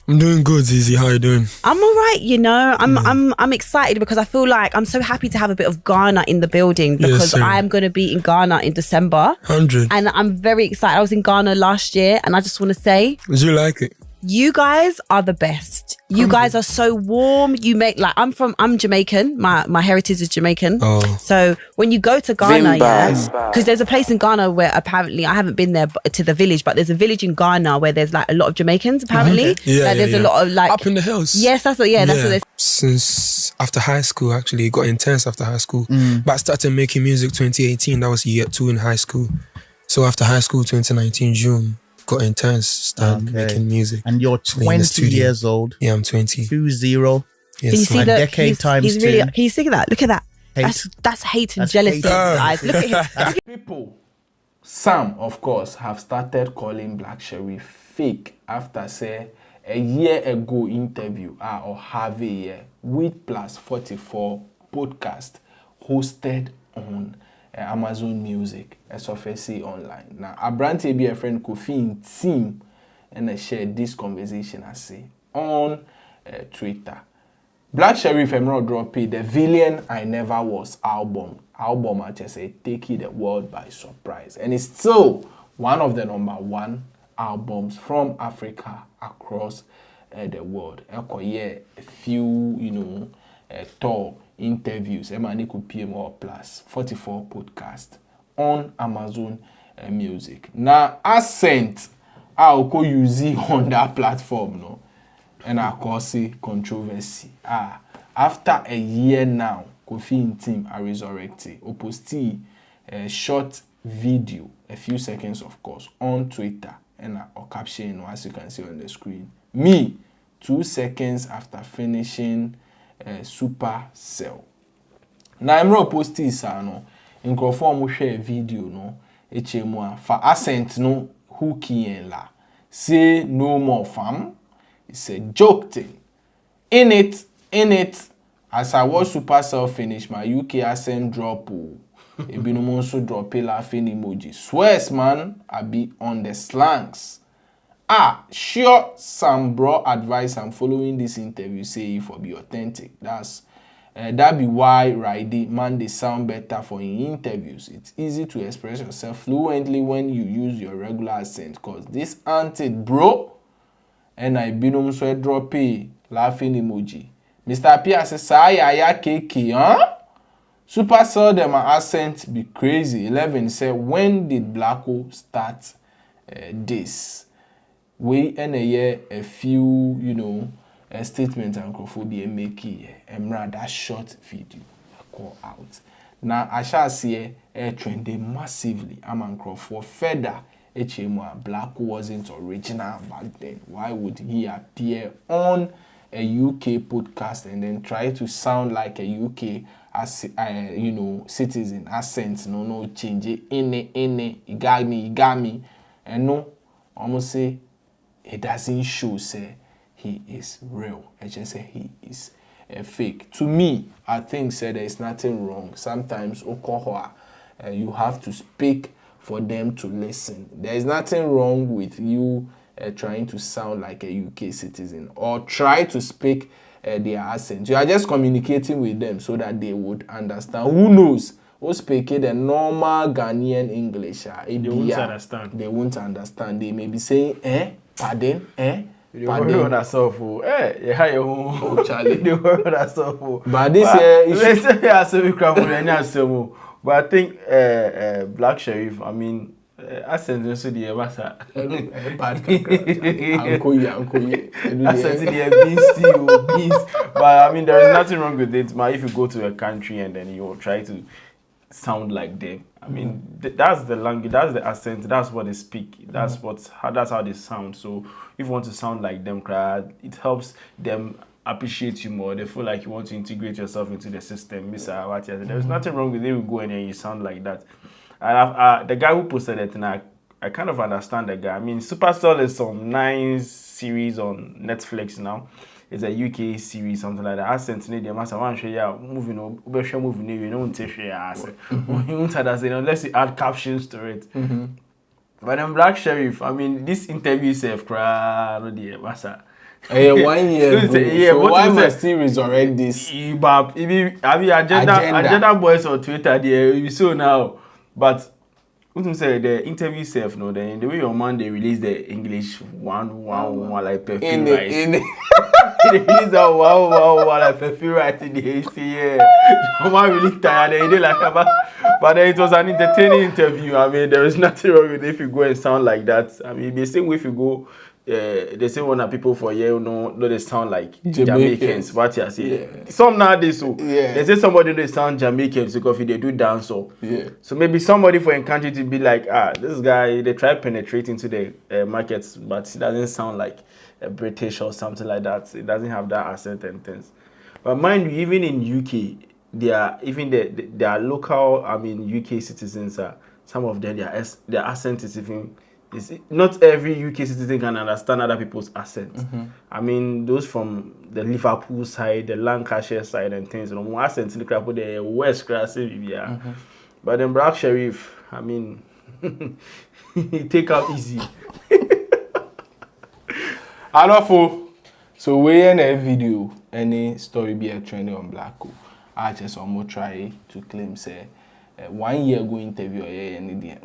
I'm doing good, Zizi. How are you doing? I'm all right, you know. I'm excited because I feel like I'm so happy to have a bit of Ghana in the building because I'm going to be in Ghana in December. 100. And I'm very excited. I was in Ghana last year and I just want to say... Did you like it? You guys are the best. You guys are so warm. You make I'm Jamaican. My heritage is Jamaican. Oh. So when you go to Ghana, because there's a place in Ghana where apparently I haven't been there to the village, but there's a village in Ghana where there's like a lot of Jamaicans apparently. Okay. Yeah, there's a lot of like up in the hills. Yes, that's what. Yeah, that's what there's. Since after high school, actually, it got intense after high school. But I started making music 2018. That was year 2 in high school. So after high school, 2019 June. Got intense, started making music. And you're 20 years old. Yeah, I'm 20. 20. Yes. Can you see that? Decade times he's really, can you see that? Look at that. Hate. That's hate and jealousy, guys. Look at him. People, some of course, have started calling Black Sherif fake after say a year ago interview or have a year with Plus 44 podcast hosted on Amazon Music, SFC online. Now, Abrante be a friend Kofi in team and I shared this conversation I say on Twitter. Black Sherif Emerald drop the Villain I Never Was album I just say taking the world by surprise, and it's still one of the #1 albums from Africa across the world. A few tour interviews, Emaniku PMO Plus 44 podcast on Amazon Music. Now, Ascent, I'll go use it on that platform, no, and I cause controversy. After a year now, Kofi and team are resurrected. Oposti a short video, a few seconds, of course, on Twitter and a caption, as you can see on the screen. Me, 2 seconds after finishing Supercell. Na emro posti isa no nkrofo mo hwe video no echemu a fa accent no hooky en la say no more fam. It's a joke thing. In it as I watch Supercell finish, my UK accent drop ebinom so drop a laughing emoji. Swears man, I be on the slangs. Sure, some bro advice I'm following this interview say for be authentic. That be why Ride man they sound better for in interviews. It's easy to express yourself fluently when you use your regular accent. Cause this ain't it, bro. And I binom so drop a laughing emoji. Mr. P says saya keke, huh? Supercell them accent be crazy. 11 said when did Blacko start this? We in a year a few, a statement and microphobia make here. That short video call out. Now I shall see a trending massively. I'm microphone further. Blacko wasn't original back then. Why would he appear on a UK podcast and then try to sound like a UK as citizen accent? No change it. It got me, and no, almost say. It doesn't show say he is real. I just say he is fake. To me, I think say there is nothing wrong. Sometimes you have to speak for them to listen. There is nothing wrong with you trying to sound like a UK citizen or try to speak their accent. You are just communicating with them so that they would understand. Who knows? Who speak the normal Ghanaian English? They won't understand. They won't understand. They may be saying, pardon, They worry on herself, Charlie. They worry on herself, but this year, but I think Black Sherif, I mean, accent also the Evasa. Accent the beast. But I mean, there is nothing wrong with it. But if you go to a country and then you try to sound like them, I mean, that's the language, that's the accent, that's what they speak, that's how they sound. So if you want to sound like them, it helps them appreciate you more. They feel like you want to integrate yourself into the system. There's nothing wrong with it. You go in and you sound like that. And the guy who posted it, and I kind of understand the guy. I mean, Supercell is some nice series on Netflix now. It's a UK series, something like that. I sent to them, I said, "One show you moving, you don't take share." I said, "Unless you add captions to it." But then Black Sherif, I mean, this interview itself, no dear, massa. 1 year ago. Yeah, So what why you must say? he resurrect this? Agenda boys on Twitter there. You saw now, but what you say? The interview self, no. Then the way your man they release the English one like perfume rice. They release that one like perfume rice in the AC. Yeah, your man really tired. They did like but then it was an entertaining interview. I mean, there is nothing wrong with if you go and sound like that. I mean, the same way if you go. They say one of people for here no they sound like Jamaicans. What you say? Yeah. Some nowadays so they say somebody they sound Jamaicans because they do dance so. Yeah. So maybe somebody for a country to be like this guy they try penetrate into the markets but he doesn't sound like a British or something like that. It doesn't have that accent and things. But mind you, even in UK, they are local. I mean UK citizens are some of them their accent is even. Not every UK citizen can understand other people's accent. I mean, those from the Liverpool side, the Lancashire side, and things. You know, more accent in the crap with the West class, yeah. But then Black Sherif, I mean, he take out easy. Alofo. So we in a video, any story be a trending on Blacko. I just almost try to claim say 1 year ago interview any day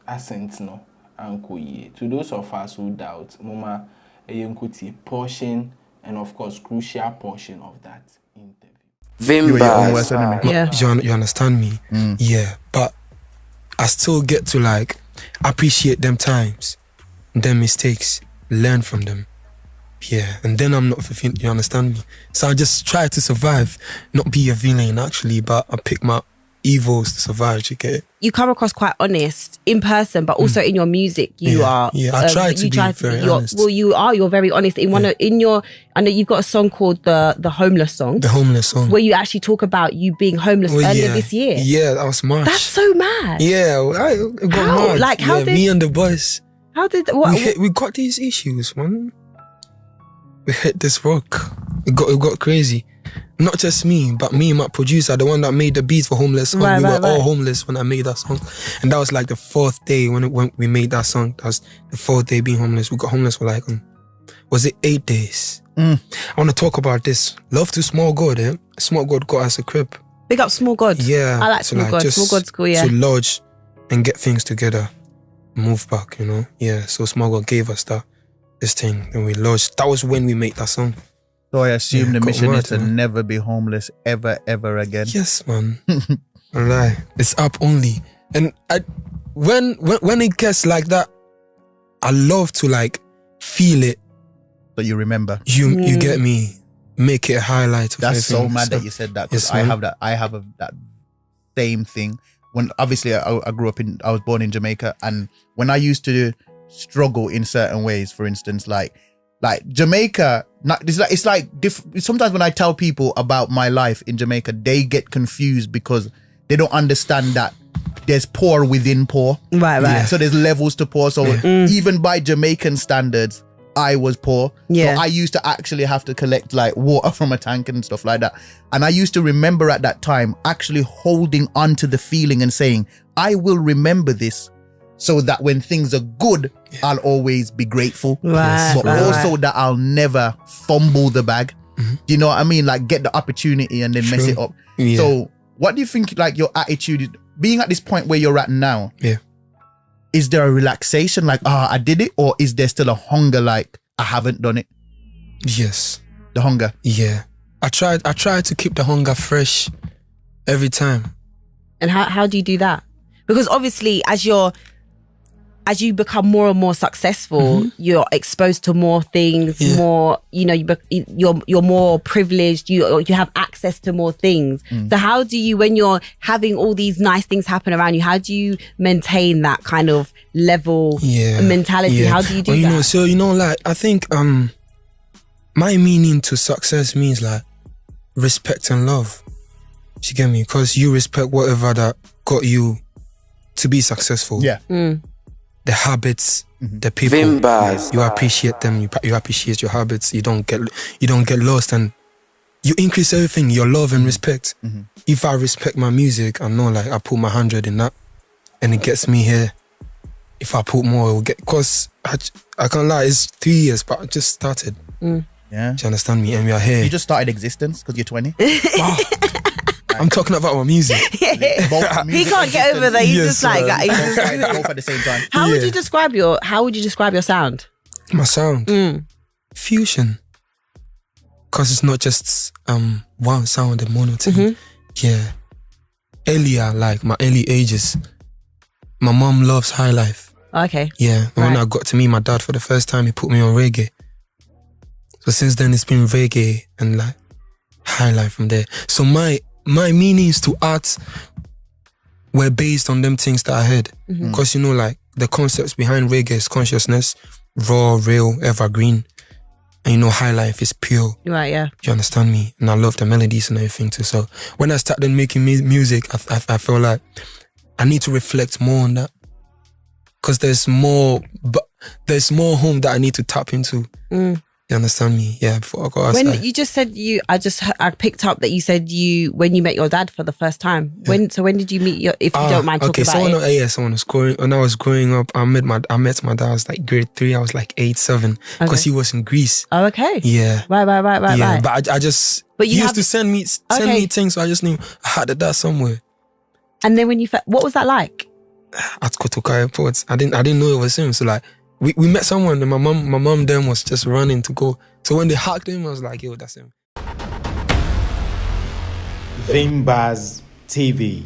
accent no. To those of us who doubt, Mama Yenkuti portion and of course crucial portion of that interview. You understand me? Yeah, but I still get to like appreciate them times, them mistakes, learn from them. Yeah, and then I'm not fulfilled, you understand me? So I just try to survive, not be a villain actually, but I pick my evils to survive, you get it? You come across quite honest in person, but also in your music, you are. Yeah, I try to be very honest. Well, you're very honest. I know you've got a song called the Homeless Song. The Homeless Song. Where you actually talk about you being homeless earlier this year. Yeah, that was March. That's so mad. Yeah, I got mad. Like, how did... Me and the boys. How did... We got these issues, man. We hit this rock. It got crazy. Not just me, but me, my producer, the one that made the beats for Homeless Song. We were all homeless when I made that song. And that was like the 4th day when we made that song. That was the 4th day being homeless. We got homeless for like, was it 8 days? I want to talk about this. Love to Small God, eh? Small God got us a crib. Big up Small God. Yeah. I like Small God. Small God's cool, yeah. To lodge and get things together. Move back, you know? Yeah, so Small God gave us this thing and we lodged. That was when we made that song. So I assume the mission is to never be homeless ever again. Yes, man. Alright, it's up only. And when it gets like that, I love to like feel it. But you remember. You get me. Make it a highlight. That's so mad that you said that because yes, I have that same thing. When obviously I was born in Jamaica, and when I used to struggle in certain ways, for instance, like Jamaica, sometimes when I tell people about my life in Jamaica, they get confused because they don't understand that there's poor within poor. Right. Yeah. So there's levels to poor. So even by Jamaican standards, I was poor. Yeah. So I used to actually have to collect like water from a tank and stuff like that. And I used to remember at that time actually holding on to the feeling and saying, I will remember this so that when things are good, I'll always be grateful. Right, but also that I'll never fumble the bag. Do you know what I mean? Like get the opportunity and then mess it up. Yeah. So what do you think like your attitude is, being at this point where you're at now? Yeah. Is there a relaxation like, I did it? Or is there still a hunger like, I haven't done it? Yes. The hunger? Yeah. I try to keep the hunger fresh every time. And how do you do that? Because obviously as you become more and more successful, you're exposed to more things, more, you're more privileged, you have access to more things. So how do you, when you're having all these nice things happen around you, how do you maintain that kind of level mentality? Yeah. How do you do that? Like, I think my meaning to success means like respect and love. You get me? Because you respect whatever that got you to be successful. Yeah. The habits, the people, you appreciate them. You appreciate your habits. You don't get lost, and you increase everything. Your love and respect. If I respect my music, I know like I put my 100 in that, and it gets me here. If I put more, it will get. Cause I can't lie, it's 3 years, but I just started. Yeah. Do you understand me? And we are here. You just started existence because you're 20. Wow. I'm talking about my music. He can't get over that. He's just like both at the same time. How would you describe your sound? My sound? Fusion. Because it's not just one sound and monotone. Yeah. Earlier, like my early ages, my mom loves high life. Okay. Yeah. And when I got to meet my dad for the first time, he put me on reggae. So since then, it's been reggae and like high life from there. So my meanings to art were based on them things that I heard. Because, you know, like the concepts behind reggae is consciousness, raw, real, evergreen. And, you know, high life is pure. Right, yeah. You understand me? And I love the melodies and everything too. So when I started making music, I felt like I need to reflect more on that. Because there's more home that I need to tap into. You understand me? Yeah, before I go outside. When you just said I picked up that you said when you met your dad for the first time. When did you meet if you don't mind talking about it? When I was growing up, I met my dad. I was like grade 3. I was like 8, 7 because he was in Greece. Oh, okay. Yeah. Right. Yeah, but I just he used to send me things, so I just knew I had a dad somewhere. And then when what was that like? At Kotoka Airport, I didn't know it was him. So like we met someone, and my mom then was just running to go. So when they hugged him, I was like, yo, that's him. Vimbaz TV.